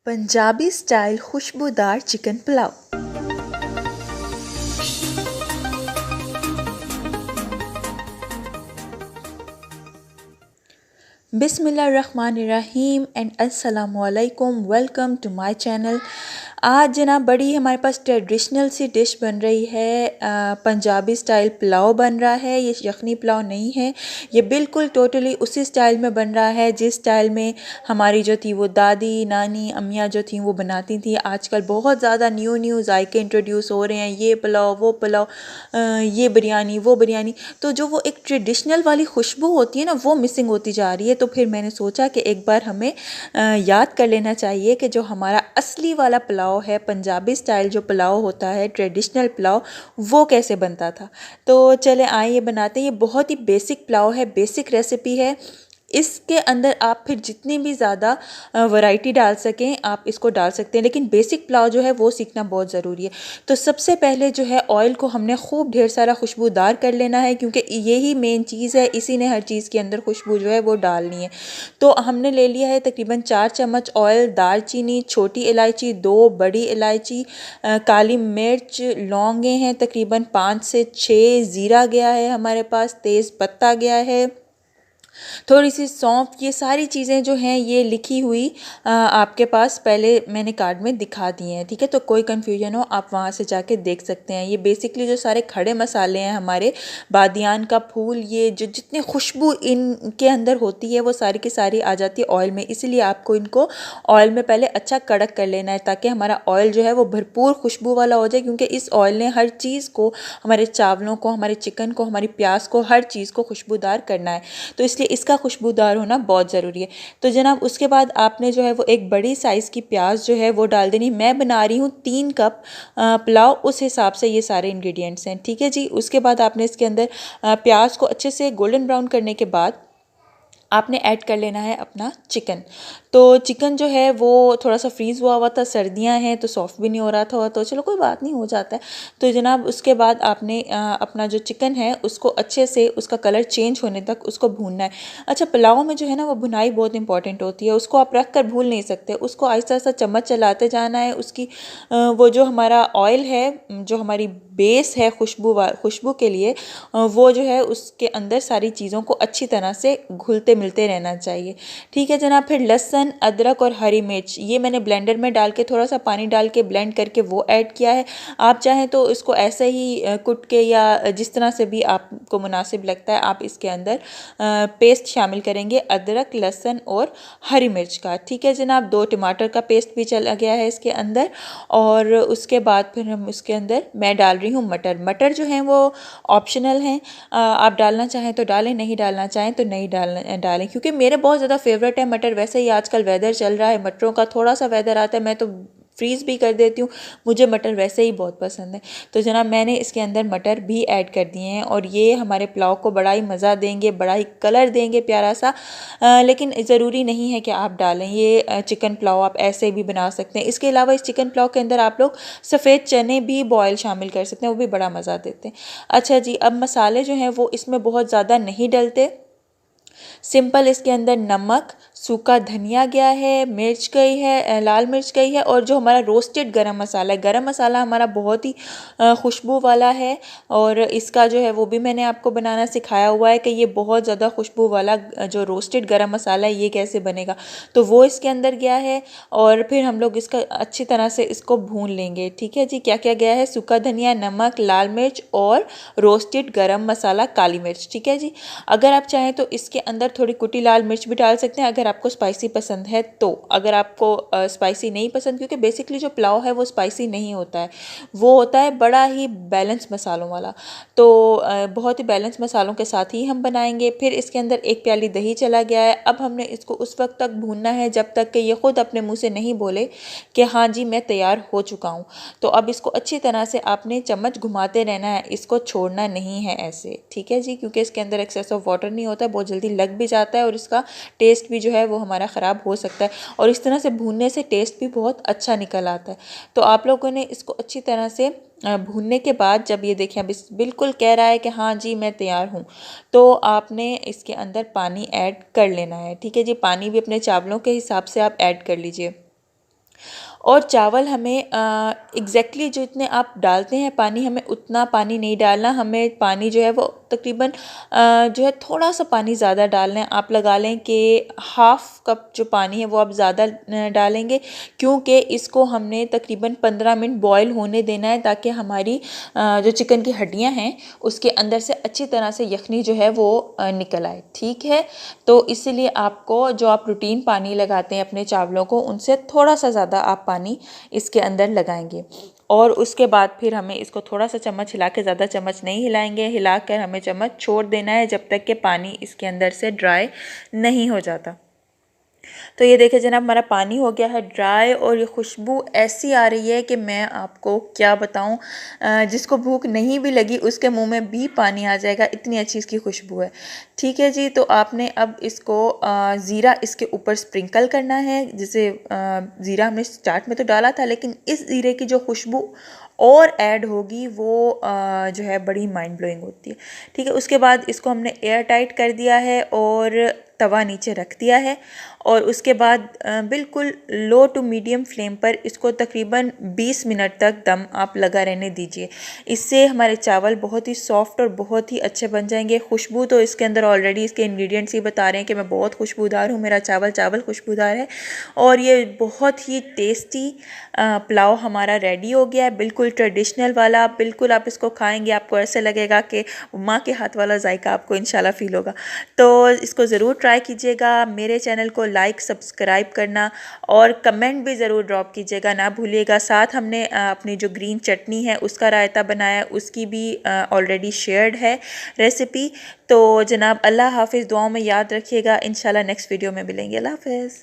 Punjabi style खुशबूदार chicken pulao. बिस्मिल्लाहिर्रहमानिर्रहीम and अस्सलामुअलैकुम। Welcome to my channel. आज जनाब बड़ी हमारे पास ट्रेडिशनल सी डिश बन रही है, पंजाबी स्टाइल पुलाव बन रहा है। ये यखनी पुलाव नहीं है, ये बिल्कुल टोटली उसी स्टाइल में बन रहा है जिस स्टाइल में हमारी जो थी वो दादी नानी अम्मियाँ जो थी वो बनाती थी। आजकल बहुत ज़्यादा न्यू जायके इंट्रोड्यूस हो रहे हैं, ये पुलाव वो पुलाव, ये बिरयानी वो बिरयानी। तो जो वो एक ट्रेडिशनल वाली खुशबू होती है ना, वो मिसिंग होती जा रही है। तो फिर मैंने सोचा कि एक बार हमें याद कर लेना चाहिए कि जो हमारा असली वाला पुलाव है, पंजाबी स्टाइल जो पुलाव होता है, ट्रेडिशनल पुलाव, वो कैसे बनता था। तो चले आए ये बनाते हैं। ये बहुत ही बेसिक पुलाव है, बेसिक रेसिपी है। इसके अंदर आप फिर जितनी भी ज़्यादा वैरायटी डाल सकें आप इसको डाल सकते हैं, लेकिन बेसिक पुलाव जो है वो सीखना बहुत ज़रूरी है। तो सबसे पहले जो है ऑयल को हमने खूब ढेर सारा खुशबूदार कर लेना है, क्योंकि यही मेन चीज़ है, इसी ने हर चीज़ के अंदर खुशबू जो है वो डालनी है। तो हमने ले लिया है तकरीबन 4 चम्मच ऑयल, दालचीनी, छोटी इलायची, 2 बड़ी इलायची, काली मिर्च, लौंगे हैं तकरीबन 5 से 6, ज़ीरा गया है हमारे पास, तेज़ पत्ता गया है, थोड़ी सी सौंफ। ये सारी चीज़ें जो हैं ये लिखी हुई आपके पास पहले मैंने कार्ड में दिखा दी हैं, ठीक है। तो कोई कन्फ्यूजन हो आप वहाँ से जाके देख सकते हैं। ये बेसिकली जो सारे खड़े मसाले हैं हमारे, बादियान का फूल, ये जो जितनी खुशबू इनके अंदर होती है वो सारी की सारी आ जाती है ऑयल में। इसीलिए आपको इनको ऑयल में पहले अच्छा कड़क कर लेना है, ताकि हमारा ऑयल जो है वो भरपूर खुशबू वाला हो जाए, क्योंकि इस ऑयल ने हर चीज़ को, हमारे चावलों को, हमारे चिकन को, हमारी प्याज को, हर चीज़ को खुशबूदार करना है। तो इसलिए इसका खुशबूदार होना बहुत ज़रूरी है। तो जनाब उसके बाद आपने जो है वो एक बड़ी साइज़ की प्याज जो है वो डाल देनी। मैं बना रही हूँ 3 कप पुलाव, उस हिसाब से ये सारे इंग्रेडिएंट्स हैं, ठीक है जी। उसके बाद आपने इसके अंदर प्याज को अच्छे से गोल्डन ब्राउन करने के बाद आपने ऐड कर लेना है अपना चिकन। तो चिकन जो है वो थोड़ा सा फ्रीज़ हुआ हुआ था, सर्दियां हैं तो सॉफ्ट भी नहीं हो रहा था, तो चलो कोई बात नहीं, हो जाता है। तो जनाब उसके बाद आपने अपना जो चिकन है उसको अच्छे से उसका कलर चेंज होने तक उसको भूनना है। अच्छा, पुलाव में जो है ना वो भुनाई बहुत इंपॉर्टेंट होती है, उसको आप रख कर भूल नहीं सकते, उसको आहिस्ता आहिस्ता चम्मच चलाते जाना है। उसकी वो जो हमारा ऑयल है, जो हमारी बेस है खुशबू के लिए, वो जो है उसके अंदर सारी चीज़ों को अच्छी तरह से घुलते मिलते रहना चाहिए, ठीक है जनाब। फिर लहसुन, अदरक और हरी मिर्च ये मैंने ब्लेंडर में डाल के थोड़ा सा पानी डाल के ब्लेंड करके वो ऐड किया है। आप चाहें तो इसको ऐसे ही कुट के या जिस तरह से भी आपको मुनासिब लगता है आप इसके अंदर पेस्ट शामिल करेंगे, अदरक, लहसुन और हरी मिर्च का, ठीक है जनाब। 2 टमाटर का पेस्ट भी चला गया है इसके अंदर। और उसके बाद फिर हम इसके अंदर मैं डाल रही हूँ मटर जो हैं वो ऑप्शनल हैं, आप डालना चाहें तो डालें, नहीं डालना चाहें तो नहीं डालें, क्योंकि मेरे बहुत ज़्यादा फेवरेट है मटर। वैसे ही आजकल वेदर चल रहा है, मटरों का थोड़ा सा वेदर आता है, मैं तो फ्रीज़ भी कर देती हूँ, मुझे मटर वैसे ही बहुत पसंद है। तो जनाब मैंने इसके अंदर मटर भी ऐड कर दिए हैं, और ये हमारे पुलाव को बड़ा ही मज़ा देंगे, बड़ा ही कलर देंगे प्यारा सा। लेकिन ज़रूरी नहीं है कि आप डालें, ये चिकन पुलाव आप ऐसे भी बना सकते हैं। इसके अलावा इस चिकन पुलाव के अंदर आप लोग सफ़ेद चने भी बॉयल शामिल कर सकते हैं, वो भी बड़ा मज़ा देते हैं। अच्छा जी, अब मसाले जो हैं वो इसमें बहुत ज़्यादा नहीं डलते, सिंपल इसके अंदर नमक, सूखा धनिया गया है, मिर्च गई है, लाल मिर्च गई है, और जो हमारा रोस्टेड गरम मसाला है, गरम मसाला हमारा बहुत ही खुशबू वाला है, और इसका जो है वो भी मैंने आपको बनाना सिखाया हुआ है कि ये बहुत ज़्यादा खुशबू वाला जो रोस्टेड गरम मसाला है ये कैसे बनेगा, तो वो इसके अंदर गया है। और फिर हम लोग इसका अच्छी तरह से इसको भून लेंगे, ठीक है जी। क्या क्या गया है? सूखा धनिया, नमक, लाल मिर्च और रोस्टेड गरम मसाला, काली मिर्च, ठीक है जी। अगर आप चाहें तो इसके अंदर थोड़ी कुटी लाल मिर्च भी डाल सकते हैं अगर आपको स्पाइसी पसंद है तो। अगर आपको स्पाइसी नहीं पसंद, क्योंकि बेसिकली जो पुलाव है वो स्पाइसी नहीं होता है, वो होता है बड़ा ही बैलेंस मसालों वाला। तो बहुत ही बैलेंस मसालों के साथ ही हम बनाएंगे। फिर इसके अंदर 1 प्याली दही चला गया है। अब हमने इसको उस वक्त तक भूनना है जब तक कि ये खुद अपने मुंह से नहीं बोले कि हाँ जी मैं तैयार हो चुका हूँ। तो अब इसको अच्छी तरह से आपने चम्मच घुमाते रहना है, इसको छोड़ना नहीं है ऐसे, ठीक है जी, क्योंकि इसके अंदर एक्सेस ऑफ वाटर नहीं होता है, बहुत जल्दी लग भी जाता है और इसका टेस्ट भी जो है वो हमारा ख़राब हो सकता है। और इस तरह से भूनने से टेस्ट भी बहुत अच्छा निकल आता है। तो आप लोगों ने इसको अच्छी तरह से भूनने के बाद जब ये देखें अब बिल्कुल कह रहा है कि हाँ जी मैं तैयार हूँ, तो आपने इसके अंदर पानी ऐड कर लेना है, ठीक है जी। पानी भी अपने चावलों के हिसाब से आप ऐड कर लीजिए। और चावल हमें एग्जैक्टली जितने आप डालते हैं पानी, हमें उतना पानी नहीं डालना। हमें पानी जो है वो तकरीबन जो है थोड़ा सा पानी ज़्यादा डालना है। आप लगा लें कि हाफ़ कप जो पानी है वो आप ज़्यादा डालेंगे, क्योंकि इसको हमने तकरीबन 15 मिनट बॉयल होने देना है, ताकि हमारी जो चिकन की हड्डियां हैं उसके अंदर से अच्छी तरह से यखनी जो है वो निकल आए। ठीक है, तो इसीलिए आपको जो आप रूटीन पानी लगाते हैं अपने चावलों को, उनसे थोड़ा सा ज़्यादा आप पानी इसके अंदर लगाएंगे। और उसके बाद फिर हमें इसको थोड़ा सा चम्मच हिला के, ज़्यादा चम्मच नहीं हिलाएंगे, हिलाकर हमें चम्मच छोड़ देना है जब तक कि पानी इसके अंदर से ड्राई नहीं हो जाता। तो ये देखिए जनाब, हमारा पानी हो गया है ड्राई और ये खुशबू ऐसी आ रही है कि मैं आपको क्या बताऊं, जिसको भूख नहीं भी लगी उसके मुंह में भी पानी आ जाएगा, इतनी अच्छी इसकी खुशबू है। ठीक है जी, तो आपने अब इसको ज़ीरा इसके ऊपर स्प्रिंकल करना है। जैसे ज़ीरा हमने स्टार्ट में तो डाला था, लेकिन इस ज़ीरे की जो खुशबू और ऐड होगी वो जो है बड़ी माइंड ब्लोइंग होती है। ठीक है, उसके बाद इसको हमने एयर टाइट कर दिया है और तवा नीचे रख दिया है, और उसके बाद बिल्कुल लो टू मीडियम फ्लेम पर इसको तकरीबन 20 मिनट तक दम आप लगा रहने दीजिए। इससे हमारे चावल बहुत ही सॉफ्ट और बहुत ही अच्छे बन जाएंगे। खुशबू तो इसके अंदर ऑलरेडी इसके इंग्रेडिएंट्स ही बता रहे हैं कि मैं बहुत खुशबूदार हूँ, मेरा चावल खुशबूदार है। और ये बहुत ही टेस्टी पुलाव हमारा रेडी हो गया है, बिल्कुल ट्रेडिशनल वाला। बिल्कुल आप इसको खाएंगे आपको ऐसे लगेगा कि माँ के हाथ वाला जायका आपको इंशाल्लाह फ़ील होगा। तो इसको ज़रूर ट्राई कीजिएगा। मेरे चैनल को लाइक सब्सक्राइब करना और कमेंट भी ज़रूर ड्रॉप कीजिएगा ना भूलिएगा। साथ हमने अपनी जो ग्रीन चटनी है उसका रायता बनाया, उसकी भी ऑलरेडी शेयर्ड है रेसिपी। तो जनाब अल्लाह हाफिज़, दुआओं में याद रखिएगा। इंशाल्लाह नेक्स्ट वीडियो में मिलेंगे। अल्लाह हाफिज़।